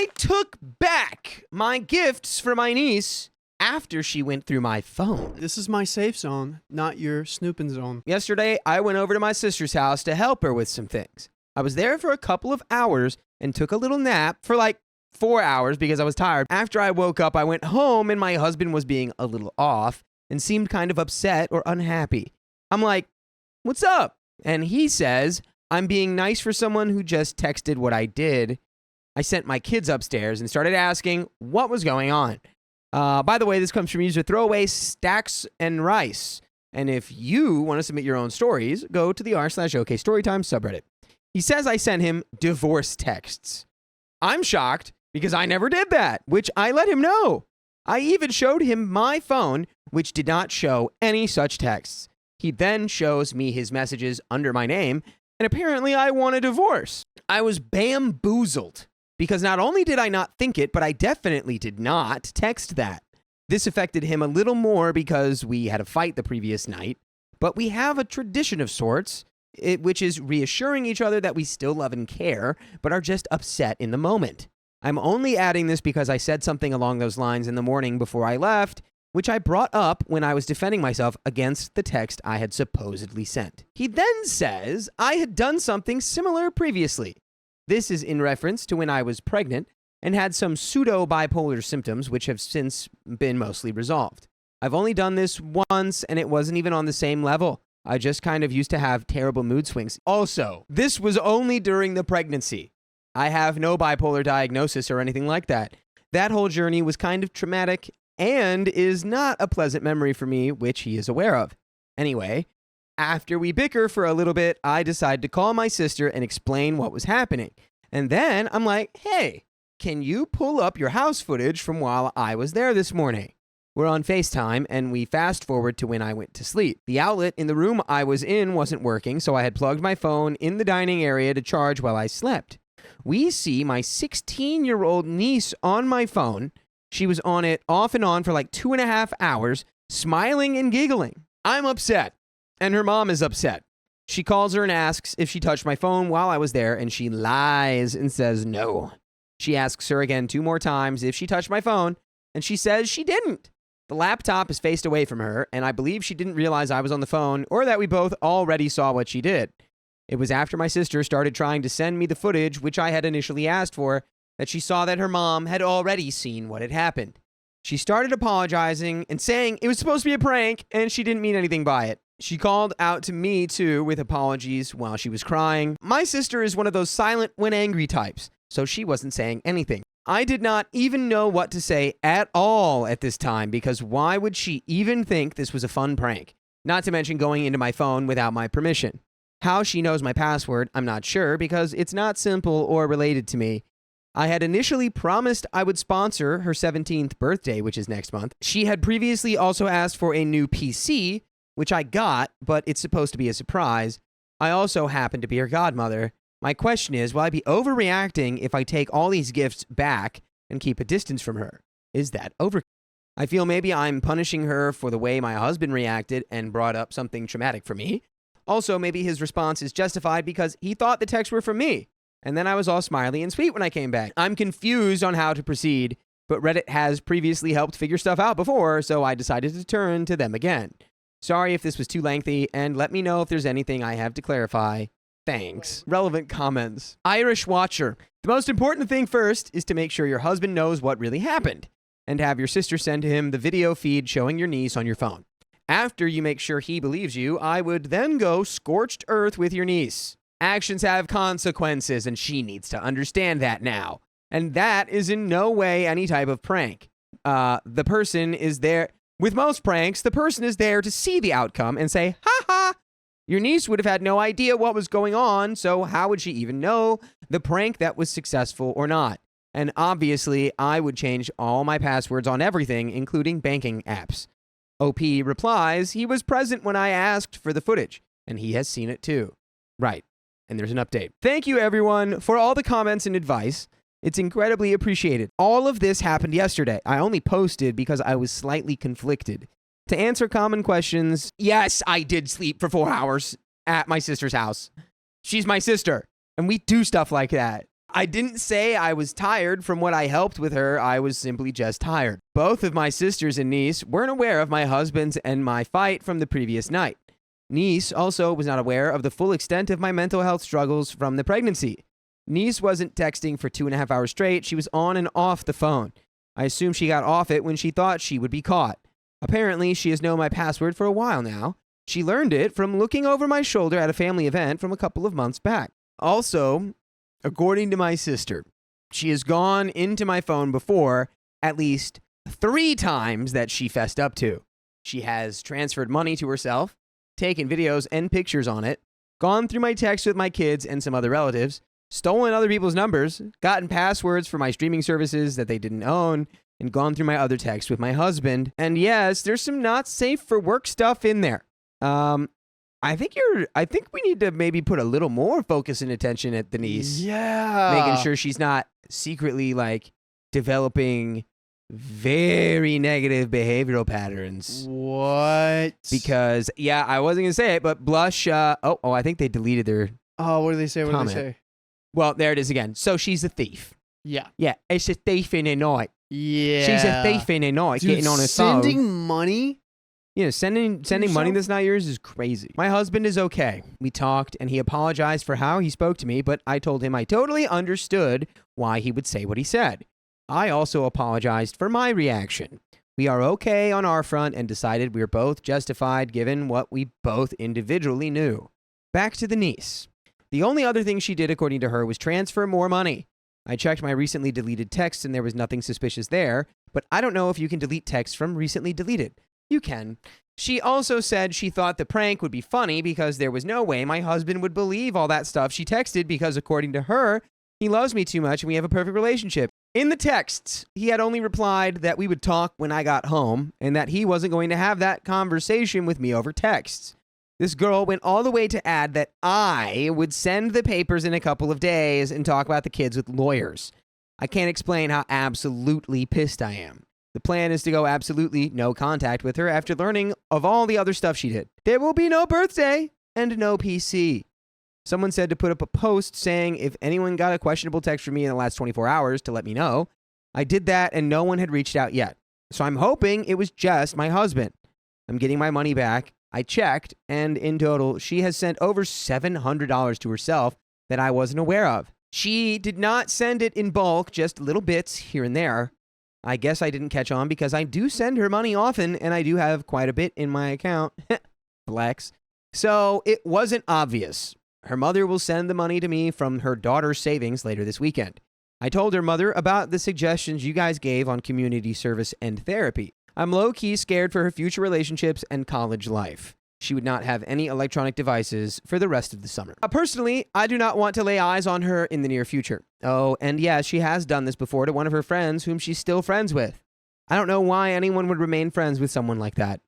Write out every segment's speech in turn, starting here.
I took back my gifts for my niece after she went through my phone. This is my safe zone, not your snooping zone. Yesterday, I went over to my sister's house to help her with some things. I was there for a couple of hours and took a little nap for like 4 hours because I was tired. After I woke up, I went home and my husband was being a little off and seemed kind of upset or unhappy. I'm like, "What's up?" And he says, "I'm being nice for someone who just texted what I did." I sent my kids upstairs and started asking what was going on. By the way, this comes from user Throwaway Stacks and Rice. And if you want to submit your own stories, go to the r/OK Storytime subreddit. He says I sent him divorce texts. I'm shocked because I never did that, which I let him know. I even showed him my phone, which did not show any such texts. He then shows me his messages under my name, and apparently I want a divorce. I was bamboozled because not only did I not think it, but I definitely did not text that. This affected him a little more because we had a fight the previous night, but we have a tradition of sorts, which is reassuring each other that we still love and care, but are just upset in the moment. I'm only adding this because I said something along those lines in the morning before I left, which I brought up when I was defending myself against the text I had supposedly sent. He then says I had done something similar previously. This is in reference to when I was pregnant and had some pseudo-bipolar symptoms, which have since been mostly resolved. I've only done this once, and it wasn't even on the same level. I just kind of used to have terrible mood swings. Also, this was only during the pregnancy. I have no bipolar diagnosis or anything like that. That whole journey was kind of traumatic and is not a pleasant memory for me, which he is aware of. Anyway, after we bicker for a little bit, I decide to call my sister and explain what was happening. And then I'm like, "Hey, can you pull up your house footage from while I was there this morning?" We're on FaceTime, and we fast forward to when I went to sleep. The outlet in the room I was in wasn't working, so I had plugged my phone in the dining area to charge while I slept. We see my 16-year-old niece on my phone. She was on it off and on for like 2.5 hours, smiling and giggling. I'm upset, and her mom is upset. She calls her and asks if she touched my phone while I was there, and she lies and says no. She asks her again 2 more times if she touched my phone, and she says she didn't. The laptop is faced away from her, and I believe she didn't realize I was on the phone or that we both already saw what she did. It was after my sister started trying to send me the footage, which I had initially asked for, that she saw that her mom had already seen what had happened. She started apologizing and saying it was supposed to be a prank and she didn't mean anything by it. She called out to me, too, with apologies while she was crying. My sister is one of those silent when angry types, so she wasn't saying anything. I did not even know what to say at all at this time because why would she even think this was a fun prank? Not to mention going into my phone without my permission. How she knows my password, I'm not sure because it's not simple or related to me. I had initially promised I would sponsor her 17th birthday, which is next month. She had previously also asked for a new PC, which I got, but it's supposed to be a surprise. I also happen to be her godmother. My question is, will I be overreacting if I take all these gifts back and keep a distance from her? Is that overkill? I feel maybe I'm punishing her for the way my husband reacted and brought up something traumatic for me. Also, maybe his response is justified because he thought the texts were from me. And then I was all smiley and sweet when I came back. I'm confused on how to proceed, but Reddit has previously helped figure stuff out before, so I decided to turn to them again. Sorry if this was too lengthy, and let me know if there's anything I have to clarify. Thanks. Relevant comments. Irish Watcher. The most important thing first is to make sure your husband knows what really happened, and have your sister send him the video feed showing your niece on your phone. After you make sure he believes you, I would then go scorched earth with your niece. Actions have consequences, and she needs to understand that now. And that is in no way any type of prank. The person is there. With most pranks, the person is there to see the outcome and say, "Ha ha!" Your niece would have had no idea what was going on, so how would she even know the prank that was successful or not? And obviously, I would change all my passwords on everything, including banking apps. OP replies, he was present when I asked for the footage, and he has seen it too. Right. And there's an update. Thank you, everyone, for all the comments and advice. It's incredibly appreciated. All of this happened yesterday. I only posted because I was slightly conflicted. To answer common questions, yes, I did sleep for 4 hours at my sister's house. She's my sister, and we do stuff like that. I didn't say I was tired from what I helped with her. I was simply just tired. Both of my sisters and niece weren't aware of my husband's and my fight from the previous night. Niece also was not aware of the full extent of my mental health struggles from the pregnancy. Niece wasn't texting for 2.5 hours straight. She was on and off the phone. I assume she got off it when she thought she would be caught. Apparently, she has known my password for a while now. She learned it from looking over my shoulder at a family event from a couple of months back. Also, according to my sister, she has gone into my phone before at least 3 times that she fessed up to. She has transferred money to herself, taken videos and pictures on it, gone through my texts with my kids and some other relatives, stolen other people's numbers, gotten passwords for my streaming services that they didn't own, and gone through my other texts with my husband. And yes, there's some not safe for work stuff in there. I think we need to maybe put a little more focus and attention at the niece. Yeah. Making sure she's not secretly like developing very negative behavioral patterns. What? Because I wasn't gonna say it, but Blush. I think they deleted their. Oh, what do they say? What do comment. they say? Well, there it is again. So she's a thief. Yeah. Yeah, it's a thief in the night. Yeah. She's a thief in the night, Dude, getting on her phone. sending money? Sending money that's not yours is crazy. My husband is okay. We talked, and he apologized for how he spoke to me, but I told him I totally understood why he would say what he said. I also apologized for my reaction. We are okay on our front and decided we were both justified given what we both individually knew. Back to the niece. The only other thing she did, according to her, was transfer more money. I checked my recently deleted texts and there was nothing suspicious there, but I don't know if you can delete texts from recently deleted. You can. She also said she thought the prank would be funny because there was no way my husband would believe all that stuff she texted because, according to her, he loves me too much and we have a perfect relationship. In the texts, he had only replied that we would talk when I got home and that he wasn't going to have that conversation with me over texts. This girl went all the way to add that I would send the papers in a couple of days and talk about the kids with lawyers. I can't explain how absolutely pissed I am. The plan is to go absolutely no contact with her after learning of all the other stuff she did. There will be no birthday and no PC. Someone said to put up a post saying if anyone got a questionable text from me in the last 24 hours to let me know. I did that and no one had reached out yet. So I'm hoping it was just my husband. I'm getting my money back. I checked, and in total, she has sent over $700 to herself that I wasn't aware of. She did not send it in bulk, just little bits here and there. I guess I didn't catch on because I do send her money often, and I do have quite a bit in my account. Flex. So it wasn't obvious. Her mother will send the money to me from her daughter's savings later this weekend. I told her mother about the suggestions you guys gave on community service and therapy. I'm low-key scared for her future relationships and college life. She would not have any electronic devices for the rest of the summer. Personally, I do not want to lay eyes on her in the near future. Oh, and yeah, she has done this before to one of her friends whom she's still friends with. I don't know why anyone would remain friends with someone like that.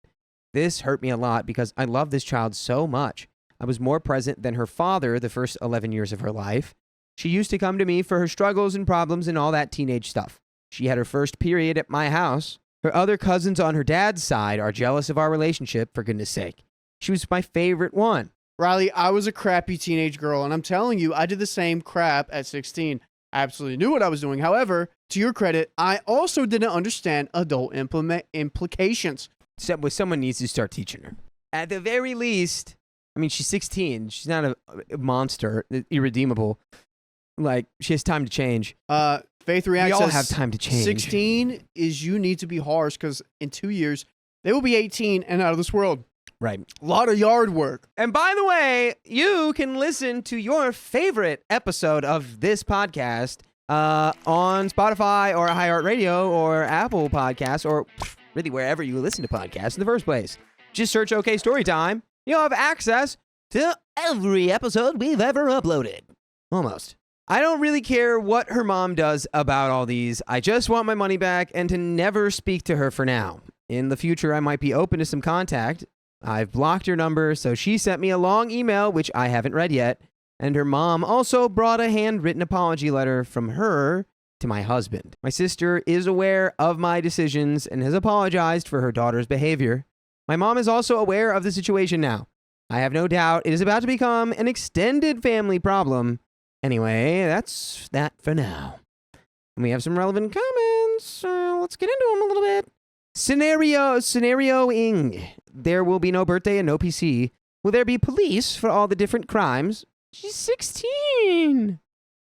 This hurt me a lot because I love this child so much. I was more present than her father the first 11 years of her life. She used to come to me for her struggles and problems and all that teenage stuff. She had her first period at my house. Her other cousins on her dad's side are jealous of our relationship, for goodness sake. She was my favorite one. Riley, I was a crappy teenage girl, and I'm telling you, I did the same crap at 16. I absolutely knew what I was doing. However, to your credit, I also didn't understand adult implications. Someone needs to start teaching her. At the very least, I mean, she's 16. She's not a monster, irredeemable. Like, she has time to change. Faith Reacts We all says have time to change. 16 is you need to be harsh because in 2 years, they will be 18 and out of this world. Right. A lot of yard work. And by the way, you can listen to your favorite episode of this podcast on Spotify or iHeartRadio or Apple Podcasts or really wherever you listen to podcasts in the first place. Just search OK Storytime. You'll have access to every episode we've ever uploaded. Almost. I don't really care what her mom does about all these. I just want my money back and to never speak to her for now. In the future, I might be open to some contact. I've blocked her number, so she sent me a long email, which I haven't read yet. And her mom also brought a handwritten apology letter from her to my husband. My sister is aware of my decisions and has apologized for her daughter's behavior. My mom is also aware of the situation now. I have no doubt it is about to become an extended family problem. Anyway, that's that for now. And we have some relevant comments. Let's get into them a little bit. Scenarioing. There will be no birthday and no PC. Will there be police for all the different crimes? She's 16.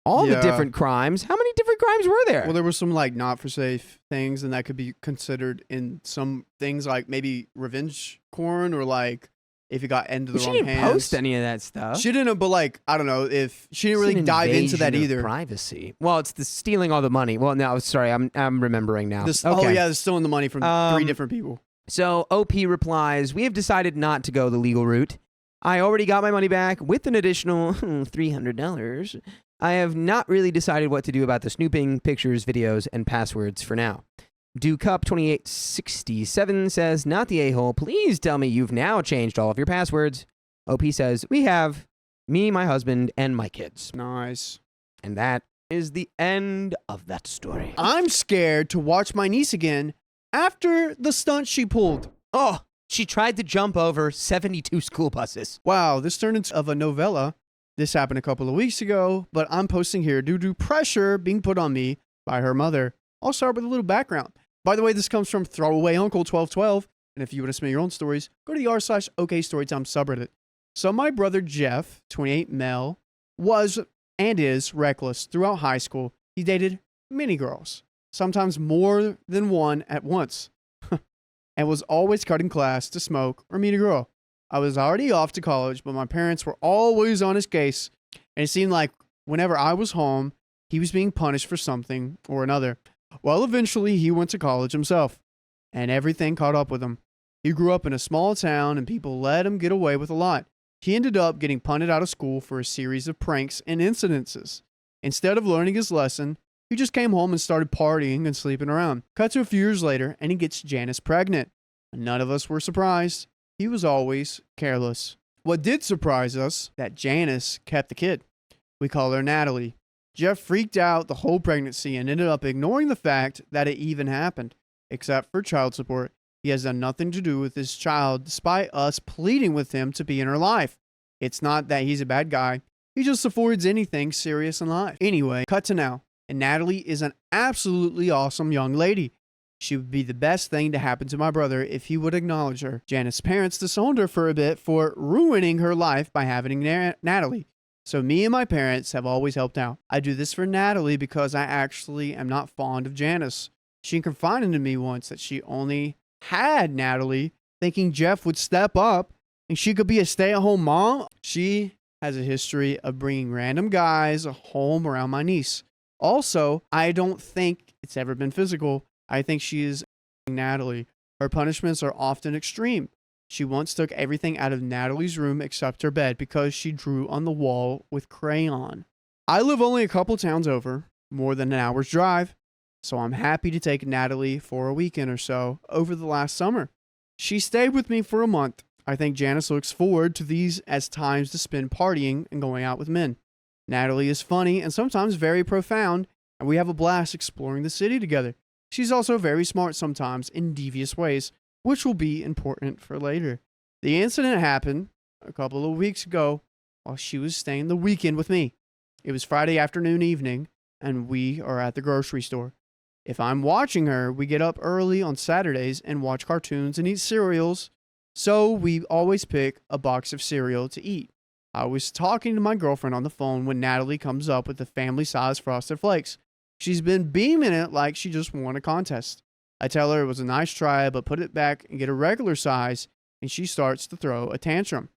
All the Yeah. different crimes? How many different crimes were there? Well, there were some like not for safe things, and that could be considered in some things like maybe revenge porn or like if you got into the she wrong didn't hands. post any of that stuff. She didn't, but like I don't know if she didn't It's really an dive into that invasion of either. Privacy. Well, it's the stealing all the money. Well, no, sorry, I'm remembering now. This, Okay. Oh yeah, they're stealing the money from 3 different people. So OP replies, we have decided not to go the legal route. I already got my money back with an additional $300. I have not really decided what to do about the snooping, pictures, videos, and passwords for now. DuCup2867 says, not the a-hole. Please tell me you've now changed all of your passwords. OP says, we have. Me, my husband, and my kids. Nice. And that is the end of that story. I'm scared to watch my niece again after the stunt she pulled. Oh, she tried to jump over 72 school buses. Wow, this turned into a novella. This happened a couple of weeks ago, but I'm posting here due to pressure being put on me by her mother. I'll start with a little background. By the way, this comes from Throwaway Uncle 1212, and if you want to submit your own stories, go to the r/OKStorytime subreddit. So my brother Jeff, 28 male, was and is reckless throughout high school. He dated many girls, sometimes more than one at once, and was always cutting class to smoke or meet a girl. I was already off to college, but my parents were always on his case, and it seemed like whenever I was home, he was being punished for something or another. Well, eventually he went to college himself, and everything caught up with him. He grew up in a small town, and people let him get away with a lot. He ended up getting punted out of school for a series of pranks and incidences. Instead of learning his lesson, he just came home and started partying and sleeping around. Cut to a few years later, and he gets Janice pregnant. None of us were surprised. He was always careless. What did surprise us, that Janice kept the kid. We call her Natalie. Jeff freaked out the whole pregnancy and ended up ignoring the fact that it even happened. Except for child support, he has done nothing to do with his child despite us pleading with him to be in her life. It's not that he's a bad guy. He just avoids anything serious in life. Anyway, cut to now. And Natalie is an absolutely awesome young lady. She would be the best thing to happen to my brother if he would acknowledge her. Janice's parents disowned her for a bit for ruining her life by having Natalie. So me and my parents have always helped out. I do this for Natalie because I actually am not fond of Janice. She confided to me once that she only had Natalie thinking Jeff would step up and she could be a stay-at-home mom. She has a history of bringing random guys home around my niece. Also, I don't think it's ever been physical. I think she is Natalie. Her punishments are often extreme. She once took everything out of Natalie's room except her bed because she drew on the wall with crayon. I live only a couple towns over, more than an hour's drive, so I'm happy to take Natalie for a weekend or so over the last summer. She stayed with me for a month. I think Janice looks forward to these as times to spend partying and going out with men. Natalie is funny and sometimes very profound, and we have a blast exploring the city together. She's also very smart sometimes in devious ways, which will be important for later. The incident happened a couple of weeks ago while she was staying the weekend with me. It was Friday afternoon evening, and we are at the grocery store. If I'm watching her, we get up early on Saturdays and watch cartoons and eat cereals, so we always pick a box of cereal to eat. I was talking to my girlfriend on the phone when Natalie comes up with the family-sized Frosted Flakes. She's been beaming it like she just won a contest. I tell her it was a nice try, but put it back and get a regular size, and she starts to throw a tantrum.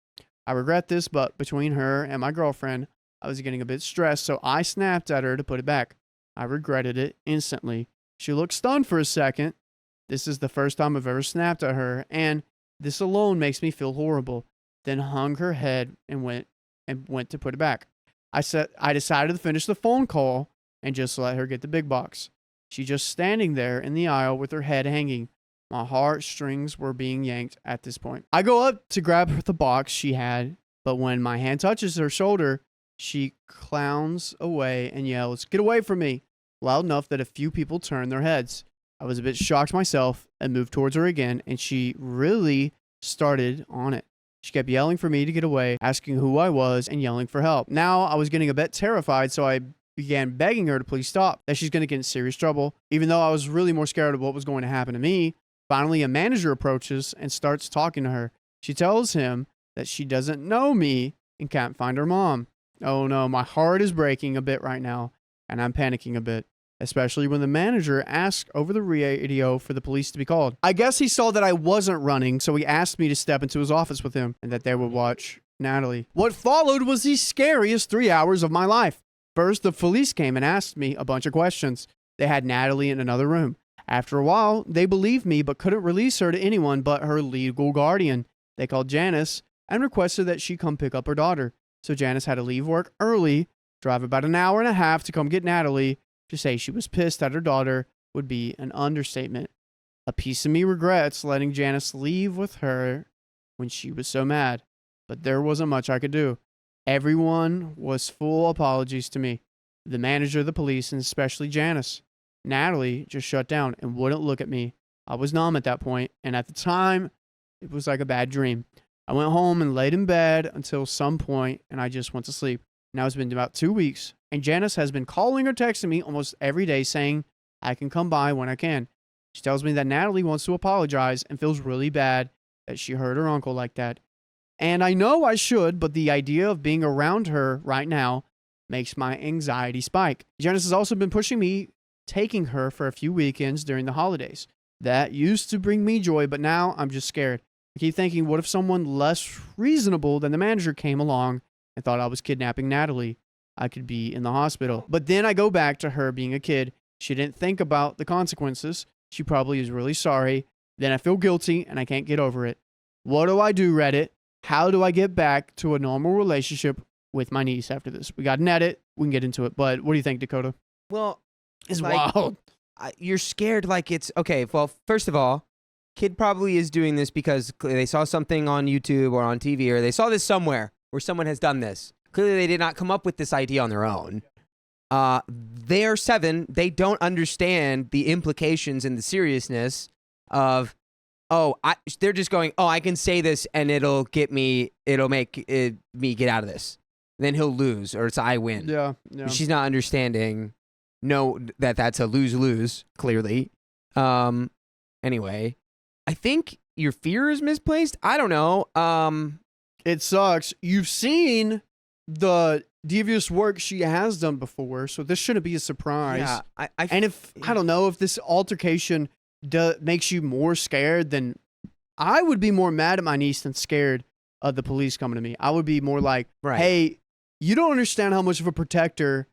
I regret this, but between her and my girlfriend, I was getting a bit stressed, so I snapped at her to put it back. I regretted it instantly. She looked stunned for a second. This is the first time I've ever snapped at her, and this alone makes me feel horrible. Then hung her head and went to put it back. I decided to finish the phone call and just let her get the big box. She just standing there in the aisle with her head hanging. My heartstrings were being yanked at this point. I go up to grab the box she had, but when my hand touches her shoulder, she clowns away and yells, "Get away from me!" loud enough that a few people turned their heads. I was a bit shocked myself and moved towards her again, and she really started on it. She kept yelling for me to get away, asking who I was, and yelling for help. Now I was getting a bit terrified, so I began begging her to please stop, that she's going to get in serious trouble. Even though I was really more scared of what was going to happen to me, finally a manager approaches and starts talking to her. She tells him that she doesn't know me and can't find her mom. Oh no, my heart is breaking a bit right now, and I'm panicking a bit, especially when the manager asked over the radio for the police to be called. I guess he saw that I wasn't running, so he asked me to step into his office with him and that they would watch Natalie. What followed was the scariest 3 hours of my life. First, the police came and asked me a bunch of questions. They had Natalie in another room. After a while, they believed me but couldn't release her to anyone but her legal guardian. They called Janice and requested that she come pick up her daughter. So Janice had to leave work early, drive about an hour and a half to come get Natalie. To say she was pissed at her daughter would be an understatement. A piece of me regrets letting Janice leave with her when she was so mad, but there wasn't much I could do. Everyone was full apologies to me, the manager, the police, and especially Janice. Natalie just shut down and wouldn't look at me. I was numb at that point, and at the time, it was like a bad dream. I went home and laid in bed until some point, and I just went to sleep. Now it's been about 2 weeks, and Janice has been calling or texting me almost every day saying I can come by when I can. She tells me that Natalie wants to apologize and feels really bad that she hurt her uncle like that. And I know I should, but the idea of being around her right now makes my anxiety spike. Janice has also been pushing me, taking her for a few weekends during the holidays. That used to bring me joy, but now I'm just scared. I keep thinking, what if someone less reasonable than the manager came along and thought I was kidnapping Natalie? I could be in the hospital. But then I go back to her being a kid. She didn't think about the consequences. She probably is really sorry. Then I feel guilty and I can't get over it. What do I do, Reddit? How do I get back to a normal relationship with my niece after this? We got an edit. We can get into it. But what do you think, Dakota? Well, It's like, wild. You're scared like it's okay. Well, first of all, kid probably is doing this because they saw something on YouTube or on TV, or they saw this somewhere where someone has done this. Clearly, they did not come up with this idea on their own. They're 7. They don't understand the implications and the seriousness of, they're just going, I can say this and it'll make me get out of this. Then he'll lose, or it's I win. Yeah. She's not understanding. No, that's a lose-lose, clearly. Anyway, I think your fear is misplaced. I don't know. It sucks. You've seen the devious work she has done before, so this shouldn't be a surprise. Yeah, I don't know if this altercation makes you more scared, then I would be more mad at my niece than scared of the police coming to me. I would be more like, hey, you don't understand how much of a protector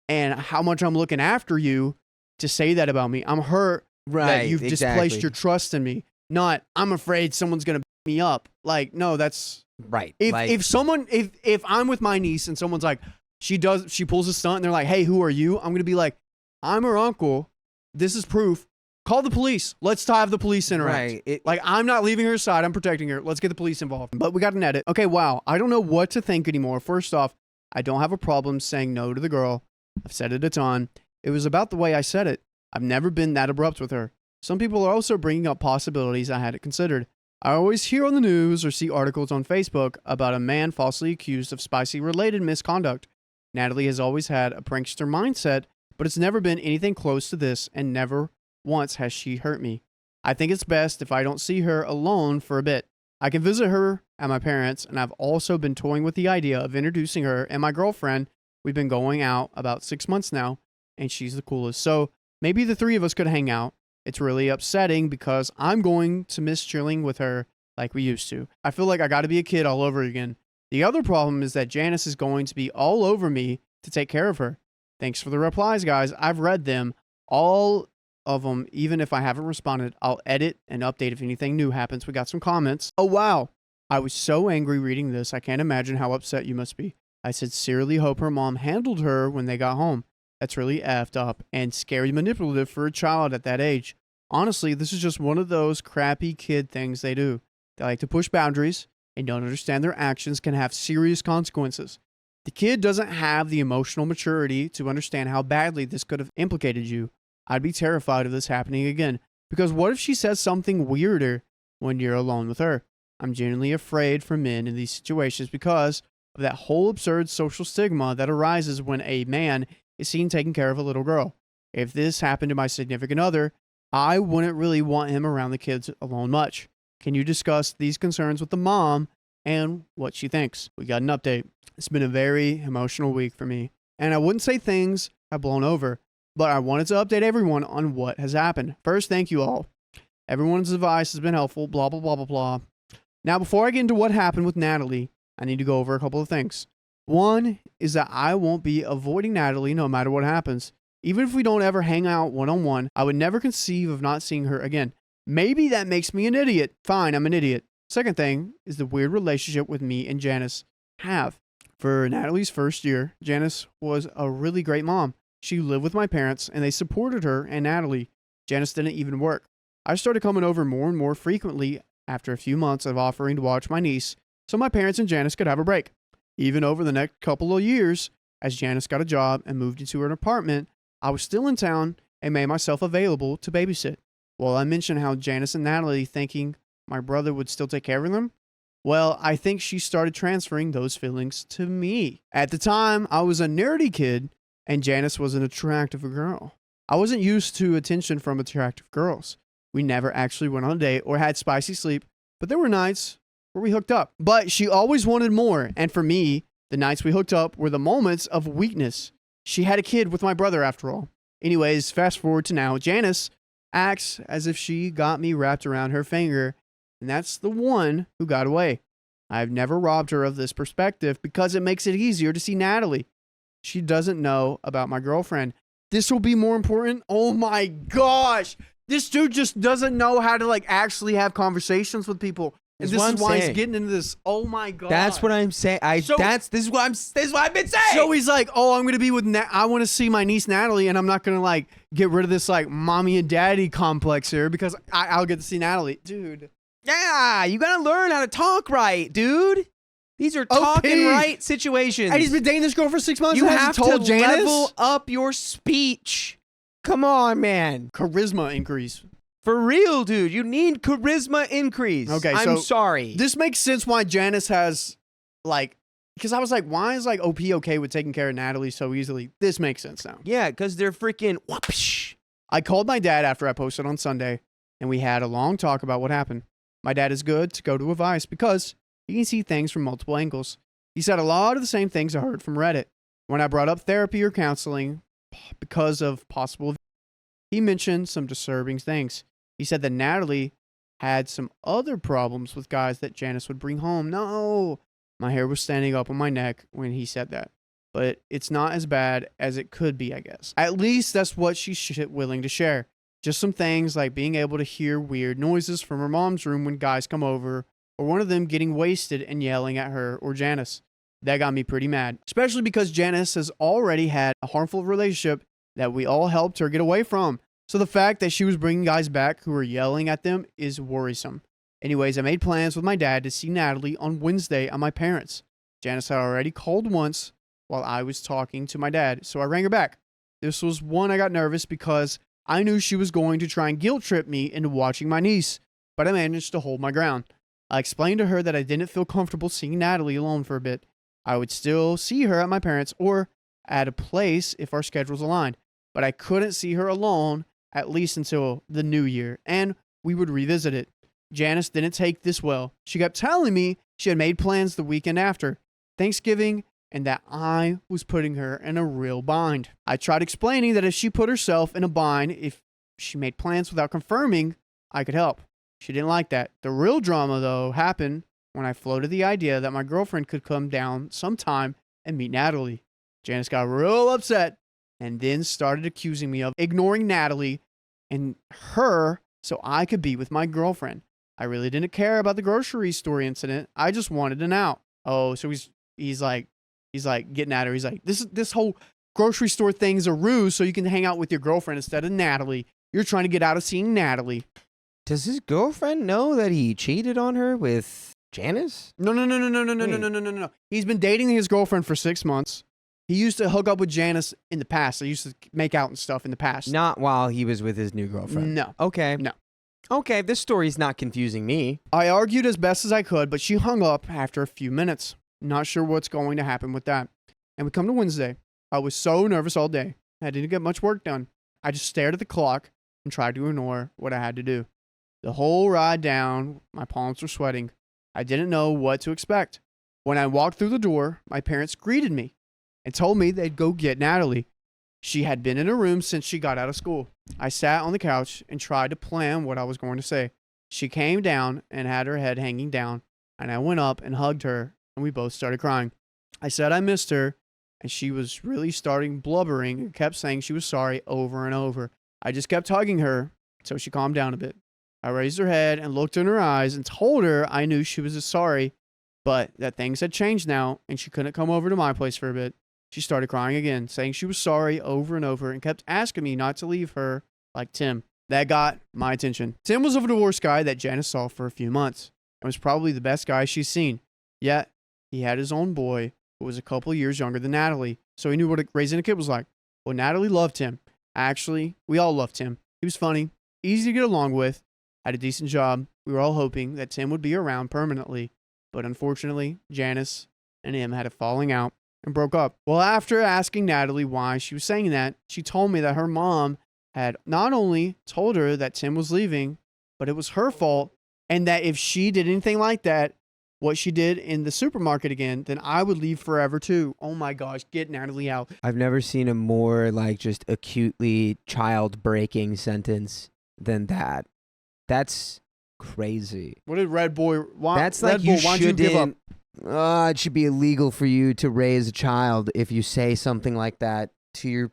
and how much I'm looking after you to say that about me. I'm hurt that you've displaced your trust in me. Not, I'm afraid someone's going to beat me up. Like, no, that's... Right. If I'm with my niece and someone's like, she pulls a stunt and they're like, hey, who are you? I'm going to be like, I'm her uncle. This is proof. Call the police. Let's have the police interact. Right. I'm not leaving her side. I'm protecting her. Let's get the police involved. But we got an edit. Okay, wow. I don't know what to think anymore. First off, I don't have a problem saying no to the girl. I've said it a ton. It was about the way I said it. I've never been that abrupt with her. Some people are also bringing up possibilities I hadn't considered. I always hear on the news or see articles on Facebook about a man falsely accused of spicy-related misconduct. Natalie has always had a prankster mindset, but it's never been anything close to this, and never once has she hurt me. I think it's best if I don't see her alone for a bit. I can visit her at my parents', and I've also been toying with the idea of introducing her and my girlfriend. We've been going out about 6 months now, and she's the coolest. So maybe the 3 of us could hang out. It's really upsetting because I'm going to miss chilling with her like we used to. I feel like I got to be a kid all over again. The other problem is that Janice is going to be all over me to take care of her. Thanks for the replies, guys. I've read them, all of them. Even if I haven't responded, I'll edit and update if anything new happens. We got some comments. Oh, wow. I was so angry reading this. I can't imagine how upset you must be. I sincerely hope her mom handled her when they got home. That's really effed up and scary manipulative for a child at that age. Honestly, this is just one of those crappy kid things they do. They like to push boundaries and don't understand their actions can have serious consequences. The kid doesn't have the emotional maturity to understand how badly this could have implicated you. I'd be terrified of this happening again, because what if she says something weirder when you're alone with her? I'm genuinely afraid for men in these situations because of that whole absurd social stigma that arises when a man is seen taking care of a little girl. If this happened to my significant other, I wouldn't really want him around the kids alone much. Can you discuss these concerns with the mom and what she thinks? We got an update. It's been a very emotional week for me, and I wouldn't say things have blown over, but I wanted to update everyone on what has happened. First, thank you all. Everyone's advice has been helpful, blah, blah, blah, blah, blah. Now, before I get into what happened with Natalie, I need to go over a couple of things. One is that I won't be avoiding Natalie no matter what happens. Even if we don't ever hang out one-on-one, I would never conceive of not seeing her again. Maybe that makes me an idiot. Fine, I'm an idiot. Second thing is the weird relationship with me and Janice have. For Natalie's first year, Janice was a really great mom. She lived with my parents, and they supported her and Natalie. Janice didn't even work. I started coming over more and more frequently after a few months of offering to watch my niece, so my parents and Janice could have a break. Even over the next couple of years, as Janice got a job and moved into her apartment, I was still in town and made myself available to babysit. Well, I mentioned how Janice and Natalie thinking my brother would still take care of them. Well, I think she started transferring those feelings to me. At the time, I was a nerdy kid, and Janice was an attractive girl. I wasn't used to attention from attractive girls. We never actually went on a date or had spicy sleep, but there were nights where we hooked up. But she always wanted more, and for me, the nights we hooked up were the moments of weakness. She had a kid with my brother after all. Anyways, fast forward to now. Janice acts as if she got me wrapped around her finger, and that's the one who got away. I've never robbed her of this perspective because it makes it easier to see Natalie. She doesn't know about my girlfriend. This will be more important. Oh my gosh. This dude just doesn't know how to actually have conversations with people. And this is why he's getting into this. Oh my god. That's what I'm saying. This is what I've been saying. So he's like, "Oh, I'm going to be with I want to see my niece Natalie, and I'm not going to get rid of this mommy and daddy complex here because I'll get to see Natalie." Dude. Yeah, you got to learn how to talk right, dude. These are talking right situations. And he's been dating this girl for 6 months. You and have told to Janice? level up your speech. Come on, man. Charisma increase. For real, dude. You need charisma increase. Okay, I'm sorry. This makes sense why Janice has, because I was like, why is, OP okay with taking care of Natalie so easily? This makes sense now. Yeah, because they're freaking whoopsh. I called my dad after I posted on Sunday, and we had a long talk about what happened. My dad is good to go to advice because he can see things from multiple angles. He said a lot of the same things I heard from Reddit. When I brought up therapy or counseling because of possible, he mentioned some disturbing things. He said that Natalie had some other problems with guys that Janice would bring home. No, my hair was standing up on my neck when he said that. But it's not as bad as it could be, I guess. At least that's what she's willing to share. Just some things like being able to hear weird noises from her mom's room when guys come over, or one of them getting wasted and yelling at her or Janice. That got me pretty mad, especially because Janice has already had a harmful relationship that we all helped her get away from. So the fact that she was bringing guys back who were yelling at them is worrisome. Anyways, I made plans with my dad to see Natalie on Wednesday at my parents'. Janice had already called once while I was talking to my dad, so I rang her back. This was one I got nervous because I knew she was going to try and guilt trip me into watching my niece, but I managed to hold my ground. I explained to her that I didn't feel comfortable seeing Natalie alone for a bit. I would still see her at my parents' or at a place if our schedules aligned, but I couldn't see her alone at least until the new year, and we would revisit it. Janice didn't take this well. She kept telling me she had made plans the weekend after Thanksgiving and that I was putting her in a real bind. I tried explaining that if she put herself in a bind, if she made plans without confirming, I could help. She didn't like that. The real drama, though, happened when I floated the idea that my girlfriend could come down sometime and meet Natalie. Janice got real upset and then started accusing me of ignoring Natalie and her so I could be with my girlfriend. I really didn't care about the grocery store incident. I just wanted an out. Oh, so he's like getting at her. He's like, this whole grocery store thing's a ruse so you can hang out with your girlfriend instead of Natalie. You're trying to get out of seeing Natalie. Does his girlfriend know that he cheated on her with Janice? No. He's been dating his girlfriend for 6 months. He used to hook up with Janice in the past. They used to make out and stuff in the past. Not while he was with his new girlfriend. No. Okay. No. Okay, this story's not confusing me. I argued as best as I could, but she hung up after a few minutes. Not sure what's going to happen with that. And we come to Wednesday. I was so nervous all day. I didn't get much work done. I just stared at the clock and tried to ignore what I had to do. The whole ride down, my palms were sweating. I didn't know what to expect. When I walked through the door, my parents greeted me and told me they'd go get Natalie. She had been in her room since she got out of school. I sat on the couch and tried to plan what I was going to say. She came down and had her head hanging down, and I went up and hugged her, and we both started crying. I said I missed her, and she was really starting blubbering and kept saying she was sorry over and over. I just kept hugging her until she calmed down a bit. I raised her head and looked in her eyes and told her I knew she was sorry, but that things had changed now, and she couldn't come over to my place for a bit. She started crying again, saying she was sorry over and over, and kept asking me not to leave her like Tim. That got my attention. Tim was a divorced guy that Janice saw for a few months, and was probably the best guy she's seen. Yet, he had his own boy, who was a couple years younger than Natalie, so he knew what raising a kid was like. Well, Natalie loved him. Actually, we all loved him. He was funny, easy to get along with, had a decent job. We were all hoping that Tim would be around permanently, but unfortunately, Janice and him had a falling out and broke up. Well, after asking Natalie why she was saying that, she told me that her mom had not only told her that Tim was leaving, but it was her fault, and that if she did anything like that, what she did in the supermarket again, then I would leave forever too. Oh my gosh, get Natalie out. I've never seen a more like just acutely child-breaking sentence than that. That's crazy. What did Red Boy want? That's like you shouldn't. It should be illegal for you to raise a child if you say something like that to your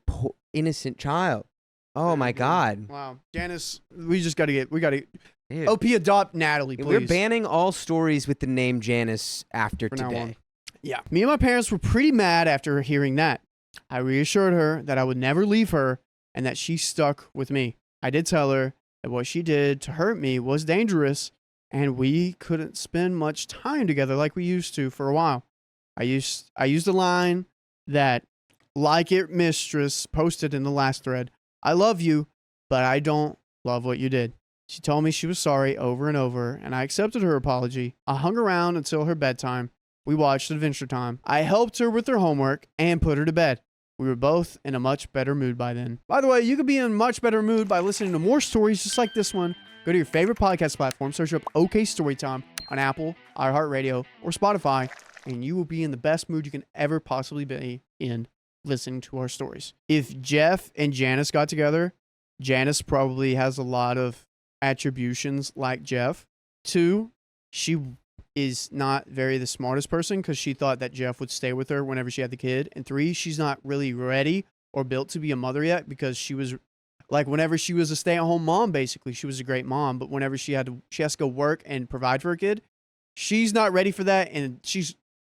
innocent child. Oh my God. Wow. Janice, we got to Dude. OP adopt Natalie, please. We're banning all stories with the name Janice after From now today. on. Yeah. Me and my parents were pretty mad after hearing that. I reassured her that I would never leave her and that she stuck with me. I did tell her that what she did to hurt me was dangerous and we couldn't spend much time together like we used to for a while. I used the line that Like It Mistress posted in the last thread. I love you, but I don't love what you did. She told me she was sorry over and over, and I accepted her apology. I hung around until her bedtime. We watched Adventure Time. I helped her with her homework and put her to bed. We were both in a much better mood by then. By the way, you could be in a much better mood by listening to more stories just like this one. Go to your favorite podcast platform, search up OK Storytime on Apple, iHeartRadio, or Spotify, and you will be in the best mood you can ever possibly be in listening to our stories. If Jeff and Janice got together, Janice probably has a lot of attributions like Jeff. 2, she is not very the smartest person because she thought that Jeff would stay with her whenever she had the kid. And 3, she's not really ready or built to be a mother yet because she was like whenever she was a stay-at-home mom, basically she was a great mom, but whenever she has to go work and provide for her kid, she's not ready for that, and she's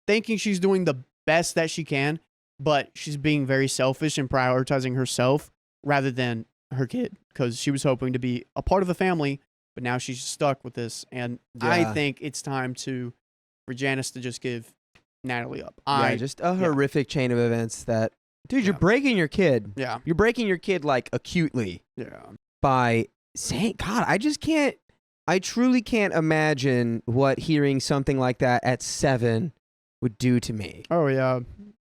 thinking she's doing the best that she can, but she's being very selfish and prioritizing herself rather than her kid because she was hoping to be a part of the family, but now she's stuck with this. And Yeah. I think it's time for Janice to just give Natalie up. Just a horrific chain of events that, dude, you're breaking your kid. Yeah. You're breaking your kid like acutely by saying, God, I truly can't imagine what hearing something like that at 7 would do to me. Oh, yeah.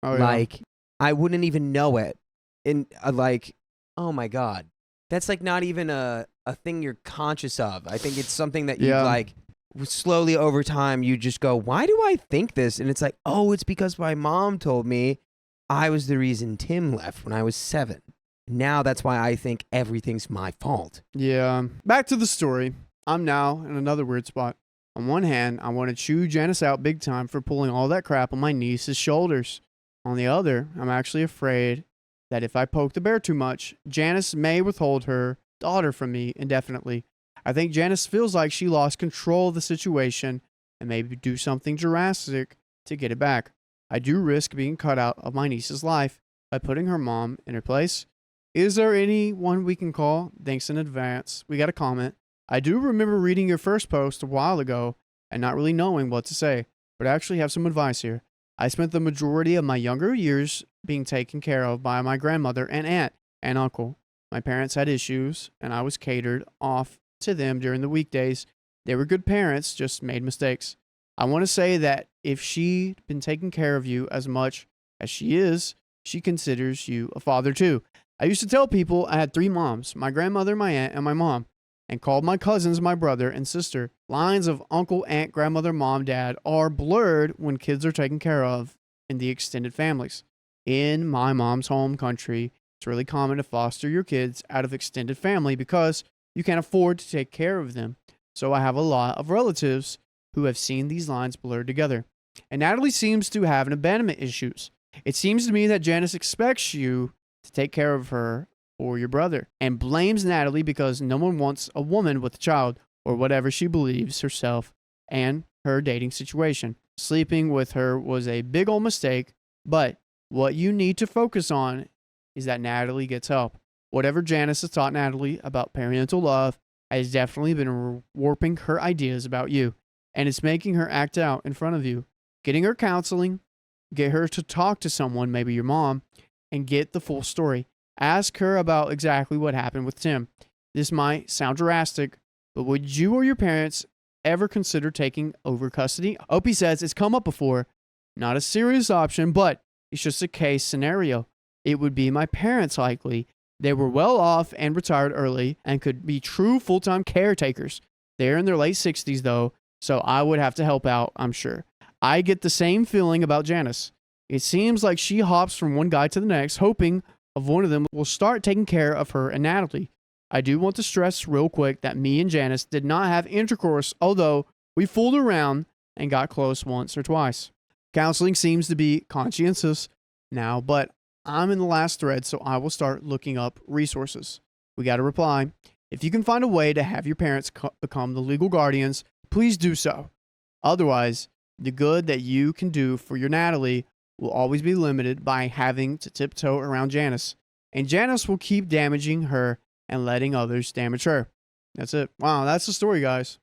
Like, I wouldn't even know it. And like, oh my God. That's like not even a thing you're conscious of. I think it's something that you like slowly over time, you just go, why do I think this? And it's like, oh, it's because my mom told me I was the reason Tim left when I was 7. Now that's why I think everything's my fault. Yeah. Back to the story. I'm now in another weird spot. On one hand, I want to chew Janice out big time for pulling all that crap on my niece's shoulders. On the other, I'm actually afraid that if I poke the bear too much, Janice may withhold her daughter from me indefinitely. I think Janice feels like she lost control of the situation and maybe do something drastic to get it back. I do risk being cut out of my niece's life by putting her mom in her place. Is there anyone we can call? Thanks in advance. We got a comment. I do remember reading your first post a while ago and not really knowing what to say, but I actually have some advice here. I spent the majority of my younger years being taken care of by my grandmother and aunt and uncle. My parents had issues, and I was catered off to them during the weekdays. They were good parents, just made mistakes. I want to say that if she'd been taking care of you as much as she is, she considers you a father too. I used to tell people I had 3 moms, my grandmother, my aunt, and my mom, and called my cousins my brother and sister. Lines of uncle, aunt, grandmother, mom, dad are blurred when kids are taken care of in the extended families. In my mom's home country, it's really common to foster your kids out of extended family because you can't afford to take care of them. So I have a lot of relatives who have seen these lines blurred together. And Natalie seems to have an abandonment issues. It seems to me that Janice expects you to take care of her or your brother and blames Natalie because no one wants a woman with a child or whatever she believes herself and her dating situation. Sleeping with her was a big old mistake, but what you need to focus on is that Natalie gets help. Whatever Janice has taught Natalie about parental love has definitely been warping her ideas about you, and it's making her act out in front of you. Getting her counseling, get her to talk to someone, maybe your mom, and get the full story. Ask her about exactly what happened with Tim. This might sound drastic, but would you or your parents ever consider taking over custody? Opie says it's come up before. Not a serious option, but it's just a case scenario. It would be my parents likely. They were well off and retired early and could be true full-time caretakers. They're in their late 60s though, so I would have to help out, I'm sure. I get the same feeling about Janice. It seems like she hops from one guy to the next, hoping of one of them will start taking care of her and Natalie. I do want to stress real quick that me and Janice did not have intercourse, although we fooled around and got close once or twice. Counseling seems to be conscientious now, but I'm in the last thread, so I will start looking up resources. We got a reply. If you can find a way to have your parents become the legal guardians, please do so. Otherwise, the good that you can do for your Natalie will always be limited by having to tiptoe around Janice. And Janice will keep damaging her and letting others damage her. That's it. Wow, that's the story, guys.